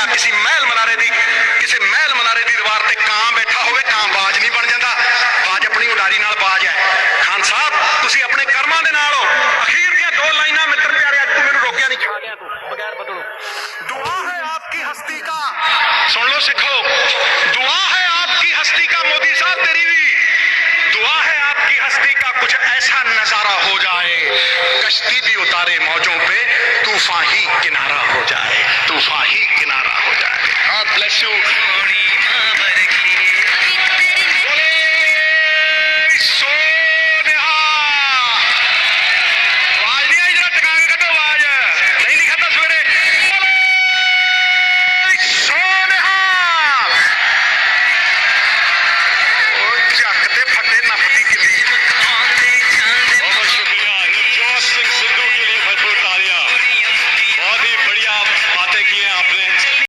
ਆ किसी महल मनारे दी दीवार ते कां बैठा होवे, कां बाज नहीं बन जाता, बाज अपनी उडारी नाल बाज है। खान साहब तुसी अपने कर्मां दे नाल हो। अखीर दियां दो लाइनां मित्र प्यारे, अज तू मैनूं रोकिया नहीं, खा लिया तू बगैर बदलो। दुआ है आपकी हस्ती का, सुन लो सिखो, दुआ है आपकी हस्ती का, मोदी साहब तेरी भी दुआ है आपकी हस्ती का, कुछ ऐसा नजारा हो जाए कश्ती भी उतारे मौजों पे, तूफान ही किनारा हो जाए, तूफान ही किनारा हो जाए। God bless you.